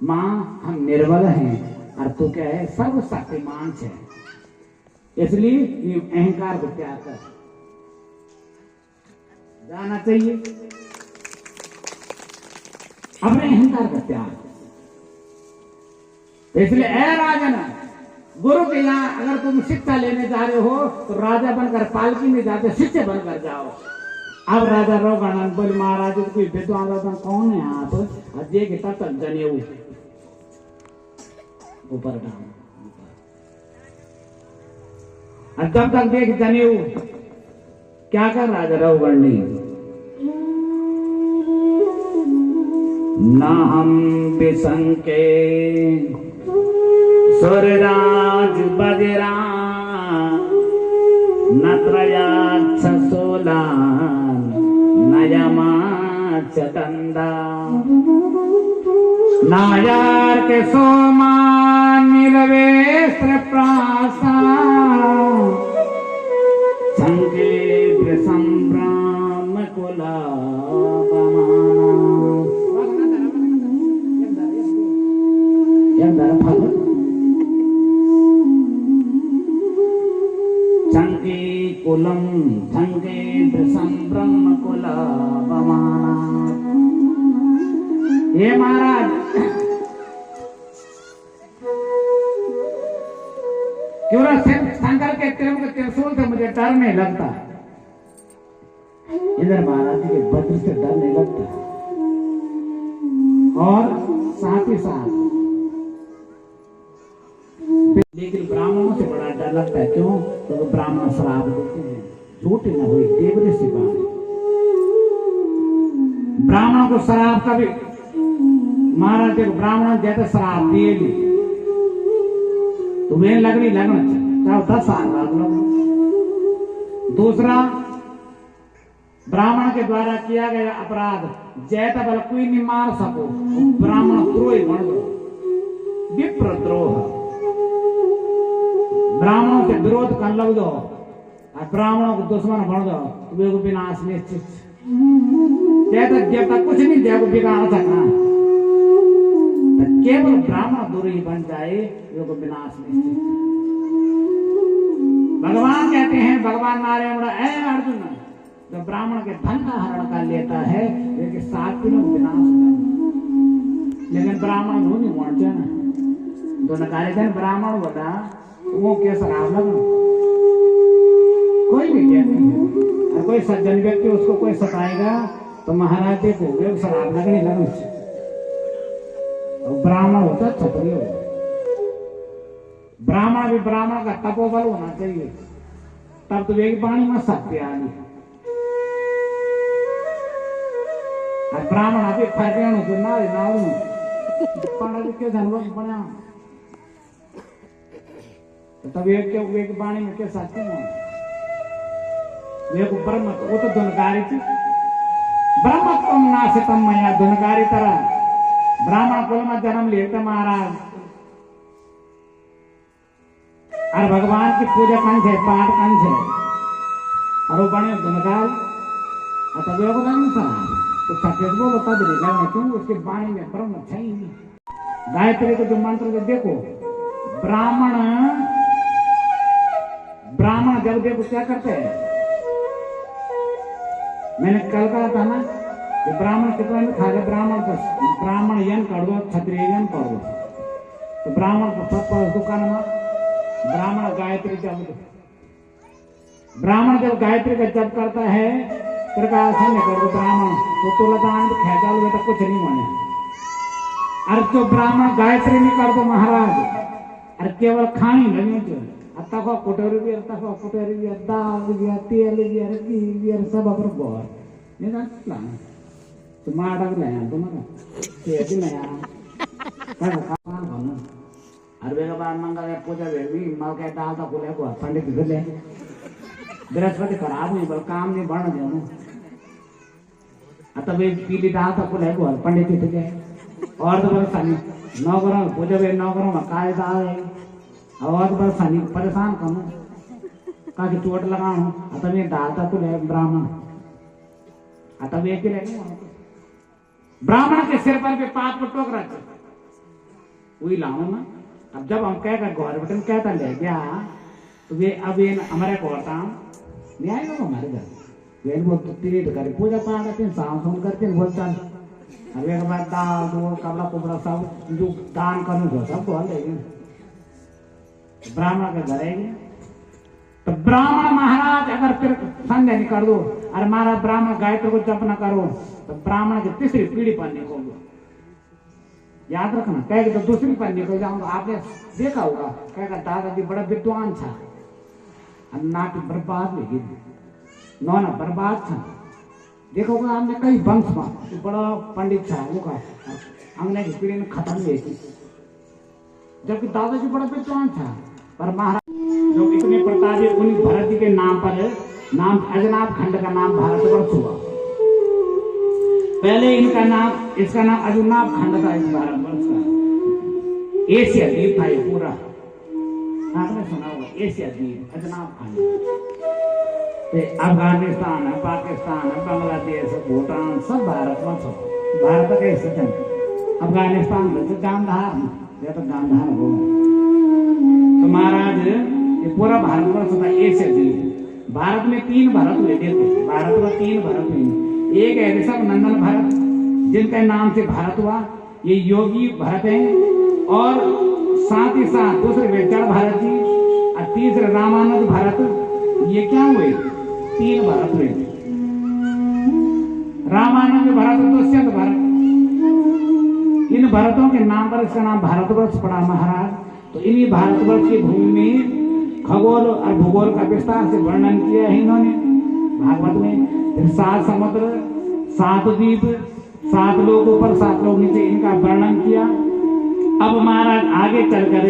माँ हम निर्बल हैं और तू क्या है सर्वशक्तिमान है, इसलिए ये अहंकार को त्याग कर जाना चाहिए, अपने अहंकार का त्याग। इसलिए ऐ राजन, गुरु के यहाँ अगर तुम शिक्षा लेने जा रहे हो तो राजा बनकर पालकी में जाते शिष्य बनकर जाओ। अब राजा रोगानंद बोले महाराज कोई विद्वान कौन है आप? अजय के तक जनेऊ ऊपर डाल, जब तक देख जनेऊ क्या कर राजा रघुगणी, न हम विशंके सुरराज बजरा न त्रयाक्ष सोला नयमा चतंदा नायार के सोमान निरवेस्त्र प्रासा संके संभ्राम कुला कुलम संगे संभ्रम कुलाबमाना। ये महाराज क्यों ना शंकर के त्रिशूल से मुझे डर नहीं लगता, इधर महाराज जी के वज्र से डर नहीं लगता, और साथ ही साथ लेकिन ब्राह्मणों से बड़ा डर लगता है। क्यों? तो ब्राह्मण श्राप देते हैं, झूठी न हुई देवरे से बात। ब्राह्मणों को श्राप का भी महाराज देखो, ब्राह्मण जैसे श्राप दिए भी तुम्हें लगनी लगना चाहे 10 साल बाद लगो। दूसरा, ब्राह्मण के द्वारा किया गया अपराध जैसा बल कोई नहीं मार सको, ब्राह्मण द्रोही बन दो, विप्रद्रोह। ब्राह्मणों से विरोध कर लग दो और ब्राह्मणों को दुश्मन बन दो तो वे को विनाश निश्चित। जब तक कुछ नहीं देखो बिगाड़ सकना, केवल ब्राह्मण दूर ही बन जाए वे को विनाश निश्चित। भगवान कहते हैं, भगवान नारायण ऐ अर्जुन, जो ब्राह्मण के धन का हरण कर लेता है वे 7 दिनों को विनाश होता। लेकिन ब्राह्मण धूनी पहुंचे ना तो नकारे ब्राह्मण बता वो क्या शराब लगना, कोई भी क्या नहीं है। और कोई सज्जन व्यक्ति उसको कोई सताएगा तो महाराज देखो शराब लगने लगनी। ब्राह्मण होता क्षत्रिय हो, ब्राह्मण भी ब्राह्मण का तपोबल होना चाहिए, तब तो एक पानी में सत्य आनी। और ब्राह्मण अभी फर्क तो ना पढ़ के धनवत बना तब एक वाणी में क्या साथी हैं वे को ब्रह्म वो तो धुनकारी थी। ब्रह्मत्वम नाशितम मैया धुनकारी तरह ब्राह्मण कुल में जन्म लेते महाराज और भगवान की पूजा कंठ है, पाठ कंठ है और वो बने धुनकार तब वो तो सचेत बोलो तब नहीं क्यों उसके वाणी में ब्रह्म है ही नहीं। गायत्री को जो मंत्र को देखो, ब्राह्मण जब देखो क्या करते हैं, मैंने कल कहा था ना कि ब्राह्मण कितना में खा गए, ब्राह्मण यन कर दो, क्षत्रिय यन कर दो, तो ब्राह्मण को सब दुकान में ब्राह्मण गायत्री जब गायत्री का जप करता है प्रकाशन नहीं कर दो ब्राह्मण तो तुलदान खेचा लो तो कुछ नहीं होने। और जो ब्राह्मण गायत्री नहीं कर दो महाराज और केवल खानी लगी जो अतः कोटरी भी दाल भी तेल भी सब अपर बोर नहीं ना तो माडक ले तुम्हारा तेज ले कर काम करना अरबे का बाद मंगल पूजा भी मल के दाल का बोले को पंडित ले बृहस्पति खराब हुई बल काम नहीं बढ़ देना तब पीली दाल का बोले को पंडित ही थे और तो बस नौकरों पूजा भी नौकरों में काले दाल है और बस परेशान करूँ काफी चोट लगाऊं तब ये डालता तो ले ब्राह्मण तब एक ही ब्राह्मण के सिर पर भी पाप को टोक रखे वही लाऊं ना। अब जब हम कह कर घर बटन कहता ले गया तो वे अब ये हमारे कोर्ता नहीं आएगा हमारे घर वे वो तीन कर पूजा पाठ करते शाम सुन करते बोलता अब एक बार दाल दो कपड़ा कुपड़ा सब जो दान करने को सब बोल देंगे ब्राह्मण के घर आएंगे तो ब्राह्मण महाराज अगर फिर संध्या नहीं कर दो और हमारा ब्राह्मण गायत्री को जप न करो तो ब्राह्मण की तीसरी पीढ़ी पढ़ने को याद रखना कहेगा तो दूसरी पढ़ने को जाऊंगा आपने देखा होगा कहेगा दादाजी बड़ा विद्वान था नाटी बर्बाद लेगी नौना बर्बाद था देखोगे आपने कई वंश में बड़ा पंडित था वो का अंगने की पीढ़ी में खत्म हुई थी जबकि दादाजी बड़ा विद्वान था पर महाराज जो इतने प्रतापी उन भरत जी के नाम पर नाम अजनाब खंड का नाम भारतवर्ष हुआ पहले इनका नाम इसका नाम अजनाब खंड था इस भारतवर्ष का एशिया द्वीप था ये पूरा आपने सुना होगा एशिया द्वीप अजनाब खंड अफगानिस्तान है पाकिस्तान है बांग्लादेश भूटान सब भारतवर्ष हो भारत का हिस्सा था अफगानिस्तान में तो गांधार या तो गांधार हो तो महाराज ये पूरा भारतवर्ष था एशिया द्वीप भारत में 3 भारत हुए देखो भारत में 3 भारत हुए एक है ऋषभ नंदन भारत जिनका नाम से भारत हुआ ये योगी भारत है और साथ ही साथ दूसरे वेचड़ भारत जी और तीसरे रामानंद भारत ये क्या हुए 3 भारत हुए रामानंद भारत दुष्यंत भारत इन भारतों के नाम पर इसका नाम भारतवर्ष पड़ा महाराज तो इन्हीं भारतवर्ष की भूमि में खगोल और भूगोल का विस्तार से वर्णन किया है इन्होंने भागवत में 7 समुद्र 7 द्वीप 7 लोगों पर 7 लोग नीचे इनका वर्णन किया अब महाराज आगे चलकर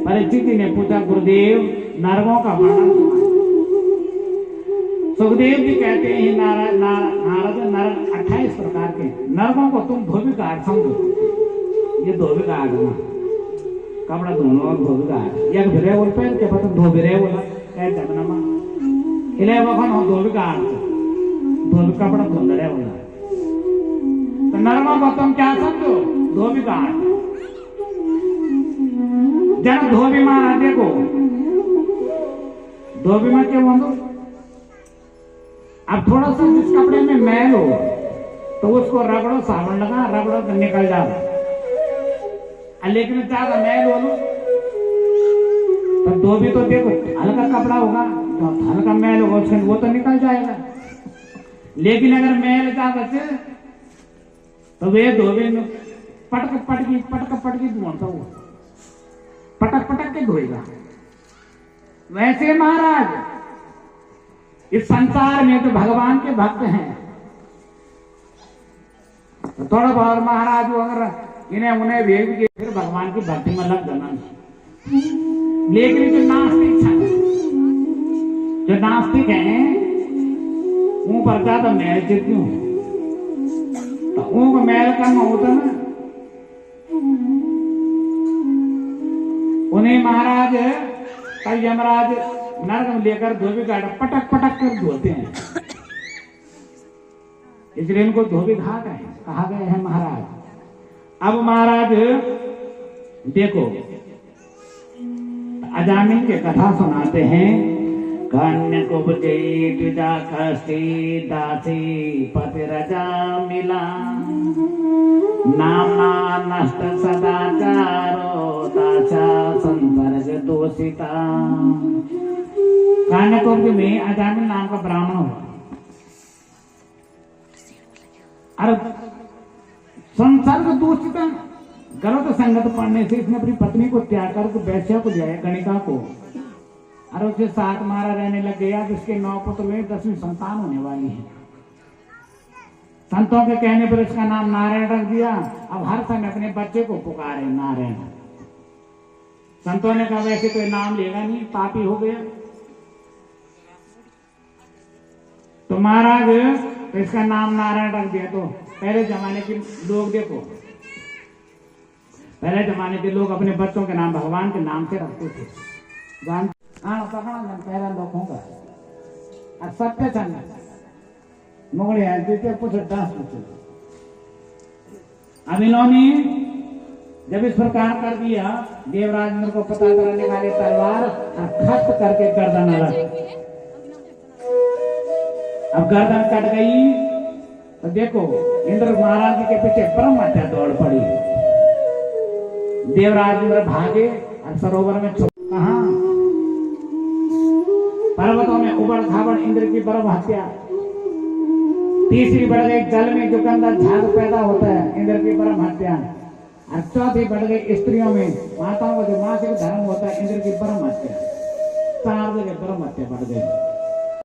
परीक्षित ने पूछा गुरुदेव नरकों का वर्णन किया सुखदेव जी कहते हैं नारद नरक 28 प्रकार के नरकों को तुम धोबी घाट समझो ये धोबी घाट ना कपड़ा दोनों और धोबी घाट एक भिरे बोल पहन के पता धो भिरे बोला कह जबना मा इले वखन हो धोबी घाट धोबी कपड़ा धो भिरे बोला तो नरकों को तुम क्या समझो धोबी घाट जब धोबी महाराज देखो धोबी में क्यों बोलो अब थोड़ा सा जिस कपड़े में मैल हो तो उसको रगड़ो साबुन लगा रगड़ो तो निकल जाओ लेकिन ज्यादा मैल हो तो धोबी तो देखो हल्का कपड़ा होगा तो हल्का मैल होगा उसके वो तो निकल जाएगा लेकिन अगर मैल ज्यादा से तो वे धोबी में पटक पटकी धोता वो पटक के धोएगा वैसे महाराज इस संसार में तो भगवान के भक्त हैं तो थोड़ा बहुत महाराज अगर इन्हें उन्हें भेज के फिर भगवान की भक्ति में लग जाना लेकिन जो नास्तिक है जो नास्तिक है उन पर ज्यादा मैल क्यों तो उनको मैल कम होता ना उन्हें महाराज कल यमराज नरक में लेकर धोबी घाट पटक कर धोते हैं इसलिए इनको धोबी घाट है कहा गया है महाराज अब महाराज देखो अजामिल के कथा सुनाते हैं कन्या कुब्जे दासी पति रजा मिला नामना नष्ट सदाचारो दासा संपर्क दोषिता कान्याकुब्ज में अजामिल नाम का ब्राह्मण हुआ और संसर्ग दूषित गलत संगत पढ़ने से इसने अपनी पत्नी को त्याग कर वैश्या को दिया गणिका को और उसके साथ मारा रहने लग गया जिसके 9 पुत्र हुए 10वीं संतान होने वाली है संतों के कहने पर इसका नाम नारायण रख दिया अब हर समय अपने बच्चे को पुकारे नारायण संतों ने कहा वैसे कोई नाम लेगा नहीं पापी हो गया तो महाराज तो इसका नाम नारायण रख दिया तो पहले जमाने के लोग देखो पहले जमाने के लोग अपने बच्चों के नाम भगवान के नाम से रखते थे जान पहला लोग होगा और सत्य चंद मुगले पूछे 10 पूछे अब इन्होंने जब इस प्रकार कर दिया, देवराज इंद्र को पता चला, निकाले तलवार और खत करके गर्दन अलग। अब गर्दन कट गई तो देखो इंद्र महाराज जी के पीछे ब्रह्म हत्या दौड़ पड़ी। देवराज इंद्र भागे और सरोवर में कहा पर्वतों में उबड़ खाबड़ इंद्र की ब्रह्म हत्या। तीसरी बढ़ गई जल में जो गंदा झाग पैदा होता है, इंद्र की ब्रह्म हत्या। और चौथी बढ़ गई स्त्रियों में, माताओं का जो मासिक धर्म होता है, इंद्र की ब्रह्म हत्या। 4 जगह ब्रह्म हत्या बढ़ गई।